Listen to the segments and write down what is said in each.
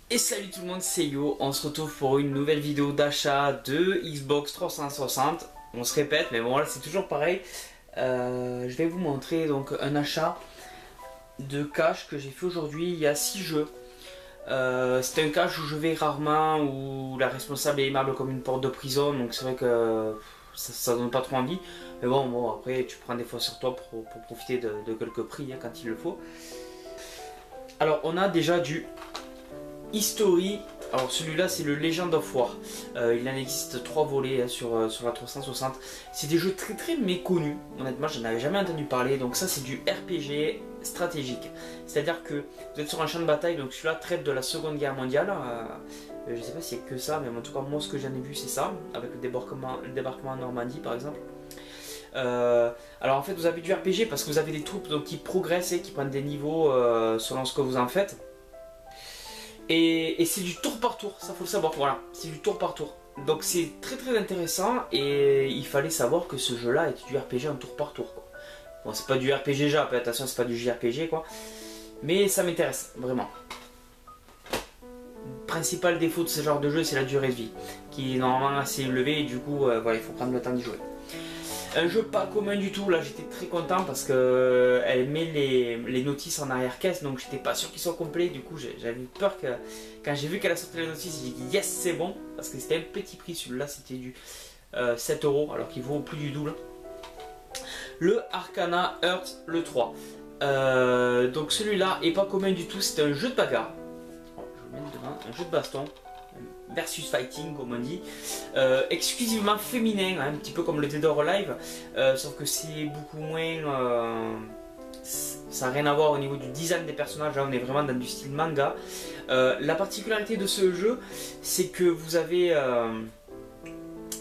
Et salut tout le monde, c'est Yo, on se retrouve pour une nouvelle vidéo d'achat de Xbox 360. On se répète, mais bon là c'est toujours pareil. Je vais vous montrer donc un achat de cash que j'ai fait aujourd'hui. Il y a 6 jeux. C'est un cash où je vais rarement, où la responsable est aimable comme une porte de prison, donc c'est vrai que ça donne pas trop envie. Mais bon, après tu prends des fois sur toi pour profiter de quelques prix hein, quand il le faut. Alors on a déjà du History. Alors celui-là c'est le Legend of War. Il en existe 3 volets hein, sur la 360. C'est des jeux très méconnus. Honnêtement j'en avais jamais entendu parler. Donc ça c'est du RPG stratégique. C'est-à-dire que vous êtes sur un champ de bataille. Donc celui-là traite de la Seconde Guerre mondiale. Je sais pas s'il y a que ça, mais en tout cas moi ce que j'en ai vu c'est ça. Avec le débarquement en Normandie par exemple. Alors en fait vous avez du RPG parce que vous avez des troupes donc, qui progressent et qui prennent des niveaux selon ce que vous en faites. Et c'est du tour par tour, ça faut le savoir, voilà, c'est du tour par tour. Donc c'est très intéressant et il fallait savoir que ce jeu là est du RPG en tour par tour quoi. Bon c'est pas du RPG Jap, attention c'est pas du JRPG quoi. Mais ça m'intéresse, vraiment. Le principal défaut de ce genre de jeu c'est la durée de vie, qui est normalement assez élevée et du coup voilà, il faut prendre le temps d'y jouer. Un jeu pas commun du tout, là j'étais très content parce que elle met les notices en arrière-caisse donc j'étais pas sûr qu'ils soient complets. Du coup j'avais peur que quand j'ai vu qu'elle a sorti les notices, j'ai dit yes c'est bon parce que c'était un petit prix. Celui-là c'était du 7 € alors qu'il vaut plus du double. Le Arcana Heart le 3. Donc celui-là est pas commun du tout, c'est un jeu de bagarre. Je vais mettre devant, un jeu de baston. Versus fighting comme on dit, exclusivement féminin, hein, un petit peu comme le Dead or Alive, sauf que c'est beaucoup moins, ça n'a rien à voir au niveau du design des personnages, là on est vraiment dans du style manga. La particularité de ce jeu c'est que vous avez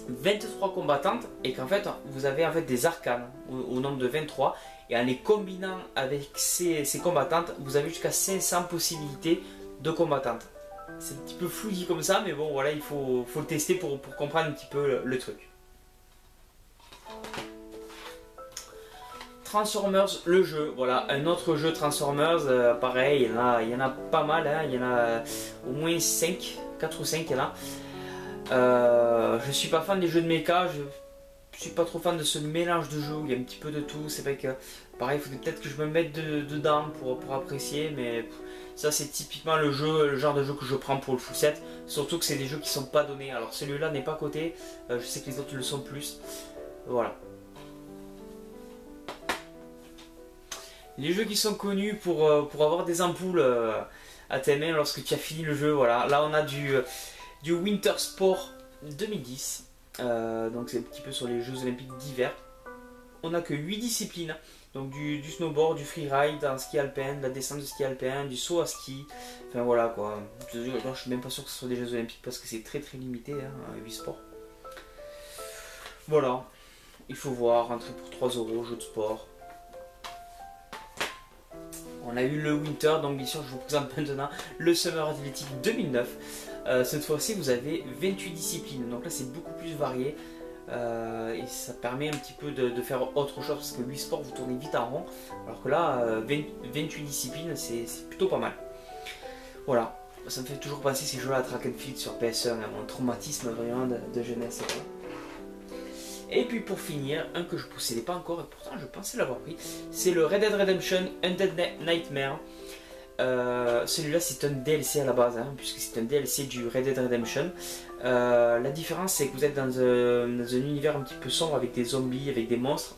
23 combattantes et qu'en fait vous avez en fait des arcanes au nombre de 23 et en les combinant avec ces combattantes vous avez jusqu'à 500 possibilités de combattantes. C'est un petit peu fou dit comme ça, mais bon voilà, il faut le tester pour comprendre un petit peu le truc. Transformers, le jeu, voilà, un autre jeu Transformers, pareil, il y en a pas mal, hein, il y en a au moins 5, 4 ou 5 il y en a. Je suis pas fan des jeux de mecha, je suis pas trop fan de ce mélange de jeux où il y a un petit peu de tout. C'est vrai que pareil, il faudrait peut-être que je me mette dedans pour apprécier, mais ça c'est typiquement le genre de jeu que je prends pour le full set, surtout que c'est des jeux qui sont pas donnés. Alors celui-là n'est pas coté, je sais que les autres le sont plus. Voilà. Les jeux qui sont connus pour avoir des ampoules à tes mains lorsque tu as fini le jeu, voilà. Là on a du Winter Sport 2010. Donc c'est un petit peu sur les Jeux Olympiques d'hiver. On n'a que 8 disciplines, donc du snowboard, du freeride, un ski alpin, de la descente de ski alpin, du saut à ski, enfin voilà quoi. Je suis même pas sûr que ce soit des Jeux Olympiques parce que c'est très limité, hein, 8 sports. Voilà, il faut voir, rentrer pour 3 € jeu de sport. On a eu le Winter, donc bien sûr je vous présente maintenant le Summer Athletic 2009. Cette fois-ci vous avez 28 disciplines, donc là c'est beaucoup plus varié et ça permet un petit peu de faire autre chose parce que 8 sports vous tournez vite en rond, alors que là 28 disciplines c'est plutôt pas mal. Voilà, ça me fait toujours penser ces jeux-là à Track and Field sur PS1, hein, mon traumatisme vraiment de jeunesse. Et puis pour finir, un que je ne possédais pas encore et pourtant je pensais l'avoir pris, c'est le Red Dead Redemption Undead Nightmare. Celui-là c'est un DLC à la base, hein, puisque c'est un DLC du Red Dead Redemption. La différence c'est que vous êtes dans un univers un petit peu sombre avec des zombies, avec des monstres.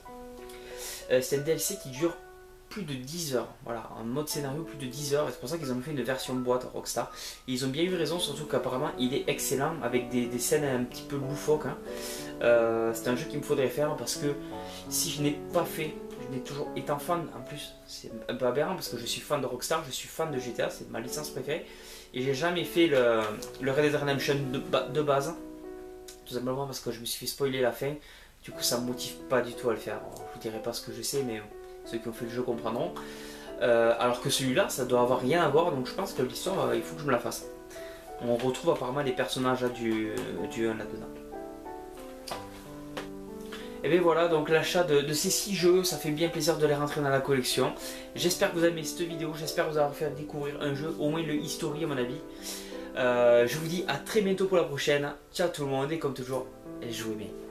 C'est un DLC qui dure plus de 10 heures, voilà, en mode scénario plus de 10 heures, et c'est pour ça qu'ils ont fait une version boîte à Rockstar. Et ils ont bien eu raison, surtout qu'apparemment il est excellent avec des scènes un petit peu loufoques. Hein. C'est un jeu qu'il me faudrait faire parce que si je n'ai pas fait, je n'ai toujours étant fan, en plus c'est un peu aberrant parce que je suis fan de Rockstar, je suis fan de GTA, c'est ma licence préférée, et j'ai jamais fait le Red Dead Redemption de base, tout simplement parce que je me suis fait spoiler la fin, du coup ça me motive pas du tout à le faire. Alors, je vous dirai pas ce que je sais, mais ceux qui ont fait le jeu comprendront. Alors que celui-là ça doit avoir rien à voir, donc je pense que l'histoire il faut que je me la fasse. On retrouve apparemment les personnages là, du 1 là-dedans. Et bien voilà, donc l'achat de ces 6 jeux, ça fait bien plaisir de les rentrer dans la collection. J'espère que vous avez aimé cette vidéo, j'espère vous avoir fait découvrir un jeu, au moins le History à mon avis. Je vous dis à très bientôt pour la prochaine. Ciao tout le monde et comme toujours, jouez bien.